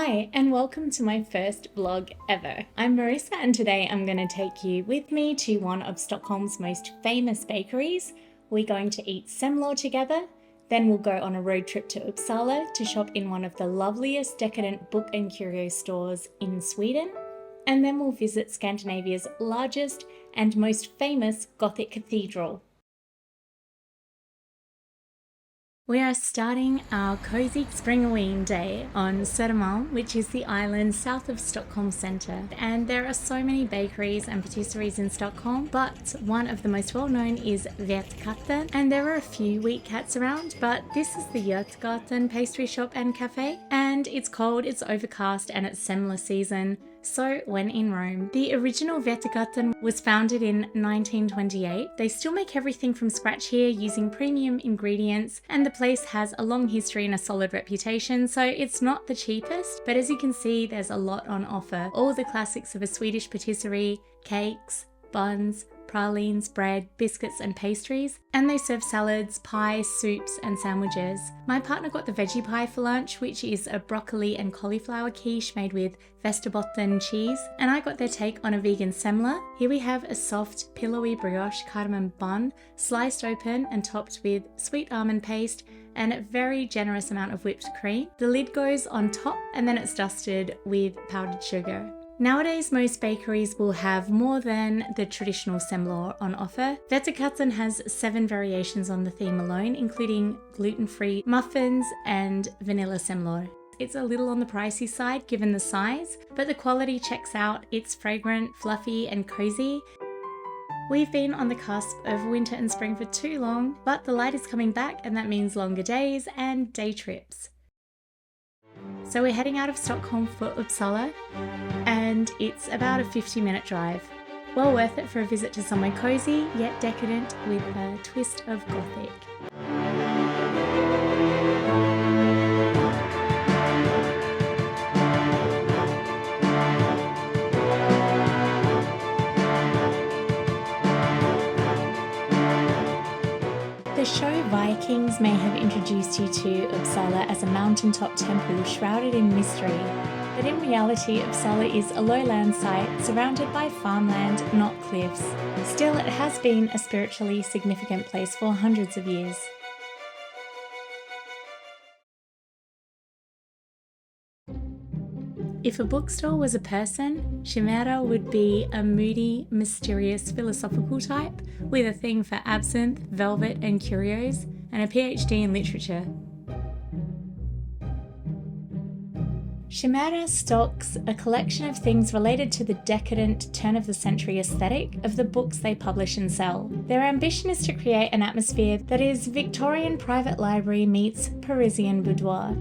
Hi and welcome to my first vlog ever. I'm Marissa and today I'm going to take you with me to one of Stockholm's most famous bakeries. We're going to eat semlor together, then we'll go on a road trip to Uppsala to shop in one of the loveliest decadent book and curio stores in Sweden, and then we'll visit Scandinavia's largest and most famous Gothic cathedral. We are starting our Cosy Springoween day on Södermalm, which is the island south of Stockholm centre. And there are so many bakeries and patisseries in Stockholm, but one of the most well-known is Vete-Katten. And there are a few wheat cats around, but this is the Vete-Katten pastry shop and cafe. And it's cold, it's overcast, and it's semler season. So when in Rome. The original Vete-Katten was founded in 1928. They still make everything from scratch here using premium ingredients, and the place has a long history and a solid reputation, so it's not the cheapest, but as you can see there's a lot on offer. All the classics of a Swedish patisserie, cakes, buns, pralines, bread, biscuits and pastries, and they serve salads, pies, soups and sandwiches. My partner got the veggie pie for lunch, which is a broccoli and cauliflower quiche made with Vete-Katten cheese, and I got their take on a vegan semler. Here we have a soft, pillowy brioche cardamom bun, sliced open and topped with sweet almond paste and a very generous amount of whipped cream. The lid goes on top and then it's dusted with powdered sugar. Nowadays, most bakeries will have more than the traditional semlor on offer. Vete-Katten has 7 variations on the theme alone, including gluten-free muffins and vanilla semlor. It's a little on the pricey side given the size, but the quality checks out. It's fragrant, fluffy and cozy. We've been on the cusp of winter and spring for too long, but the light is coming back and that means longer days and day trips. So we're heading out of Stockholm for Uppsala, and it's about a 50-minute drive. Well worth it for a visit to somewhere cozy yet decadent with a twist of Gothic. The show Vikings may have introduced you to Uppsala as a mountaintop temple shrouded in mystery, but in reality Uppsala is a lowland site surrounded by farmland, not cliffs. Still, it has been a spiritually significant place for hundreds of years. If a bookstore was a person, Chimära would be a moody, mysterious, philosophical type with a thing for absinthe, velvet and curios, and a PhD in literature. Chimära stocks a collection of things related to the decadent, turn-of-the-century aesthetic of the books they publish and sell. Their ambition is to create an atmosphere that is Victorian private library meets Parisian boudoir.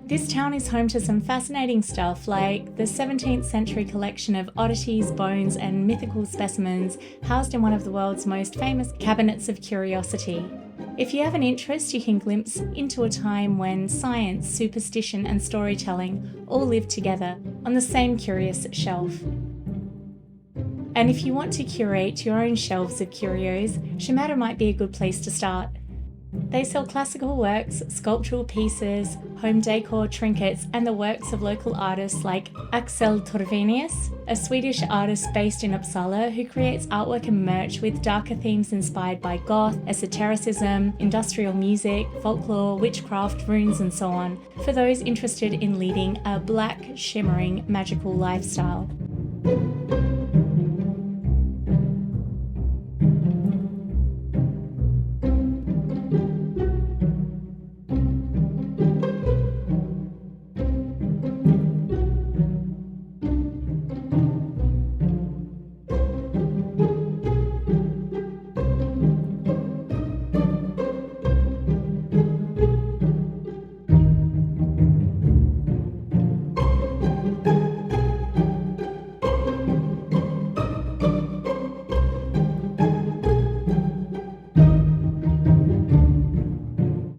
This town is home to some fascinating stuff like the 17th century collection of oddities, bones and mythical specimens housed in one of the world's most famous cabinets of curiosity. If you have an interest, you can glimpse into a time when science, superstition and storytelling all lived together on the same curious shelf. And if you want to curate your own shelves of curios, Chimära might be a good place to start. They sell classical works, sculptural pieces, home decor, trinkets, and the works of local artists like Axel Torvenius, a Swedish artist based in Uppsala who creates artwork and merch with darker themes inspired by goth, esotericism, industrial music, folklore, witchcraft, runes, and so on, for those interested in leading a black, shimmering, magical lifestyle.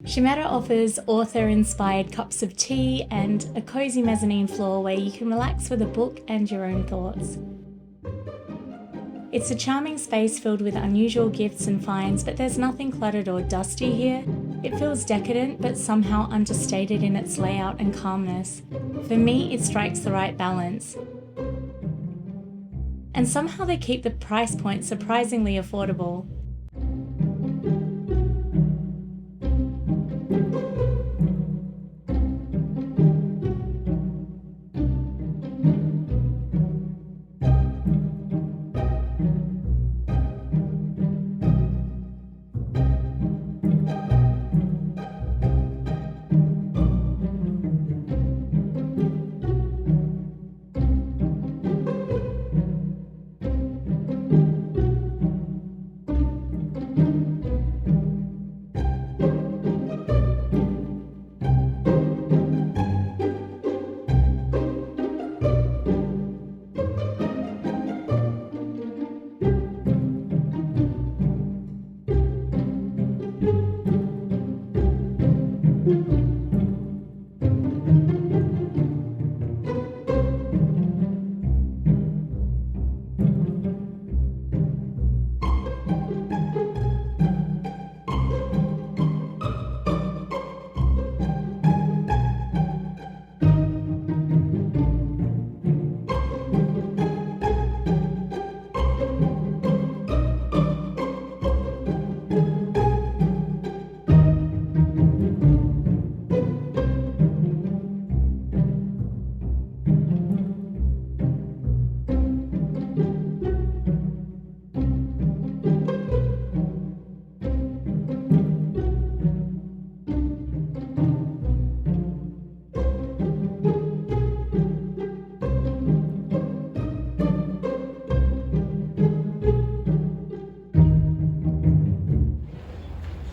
Chimära offers author-inspired cups of tea and a cozy mezzanine floor where you can relax with a book and your own thoughts. It's a charming space filled with unusual gifts and finds, but there's nothing cluttered or dusty here. It feels decadent but somehow understated in its layout and calmness. For me, it strikes the right balance. And somehow they keep the price point surprisingly affordable.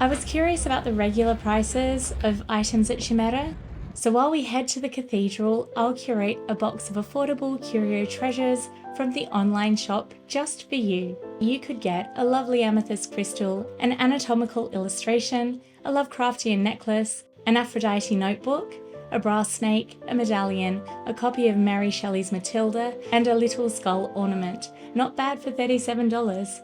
I was curious about the regular prices of items at Chimära, so while we head to the cathedral, I'll curate a box of affordable curio treasures from the online shop just for you. You could get a lovely amethyst crystal, an anatomical illustration, a Lovecraftian necklace, an Aphrodite notebook, a brass snake, a medallion, a copy of Mary Shelley's Matilda, and a little skull ornament. Not bad for $37.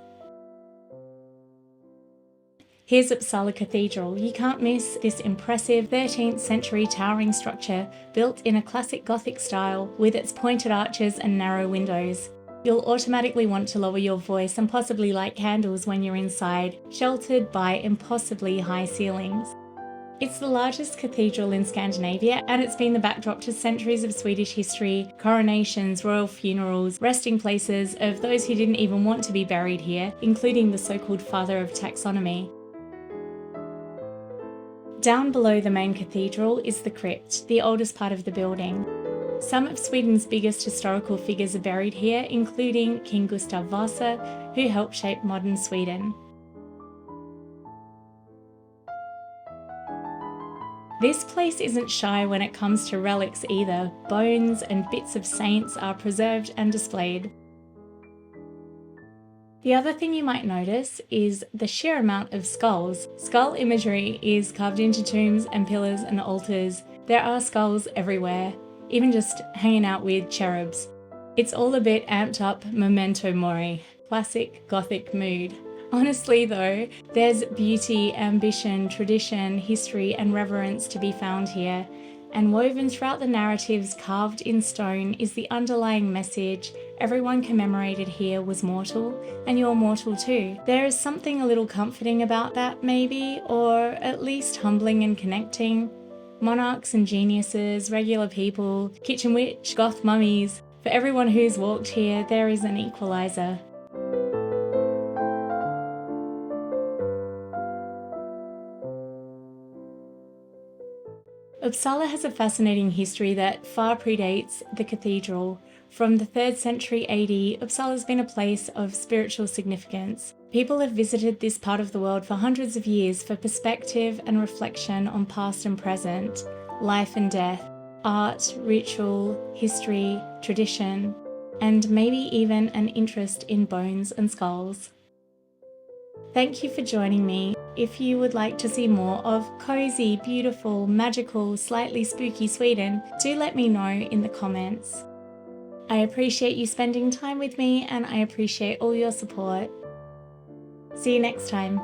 Here's Uppsala Cathedral. You can't miss this impressive 13th century towering structure built in a classic Gothic style with its pointed arches and narrow windows. You'll automatically want to lower your voice and possibly light candles when you're inside, sheltered by impossibly high ceilings. It's the largest cathedral in Scandinavia, and it's been the backdrop to centuries of Swedish history, coronations, royal funerals, resting places of those who didn't even want to be buried here, including the so-called father of taxonomy. Down below the main cathedral is the crypt, the oldest part of the building. Some of Sweden's biggest historical figures are buried here, including King Gustav Vasa, who helped shape modern Sweden. This place isn't shy when it comes to relics either. Bones and bits of saints are preserved and displayed. The other thing you might notice is the sheer amount of skulls. Skull imagery is carved into tombs and pillars and altars. There are skulls everywhere, even just hanging out with cherubs. It's all a bit amped up memento mori, classic Gothic mood. Honestly though, there's beauty, ambition, tradition, history and reverence to be found here. And woven throughout the narratives carved in stone is the underlying message: everyone commemorated here was mortal, and you're mortal too. There is something a little comforting about that maybe, or at least humbling and connecting. Monarchs and geniuses, regular people, kitchen witch, goth mummies. For everyone who's walked here, there is an equalizer. Uppsala has a fascinating history that far predates the cathedral. From the 3rd century AD, Uppsala has been a place of spiritual significance. People have visited this part of the world for hundreds of years for perspective and reflection on past and present, life and death, art, ritual, history, tradition, and maybe even an interest in bones and skulls. Thank you for joining me. If you would like to see more of cozy, beautiful, magical, slightly spooky Sweden, do let me know in the comments. I appreciate you spending time with me, and I appreciate all your support. See you next time.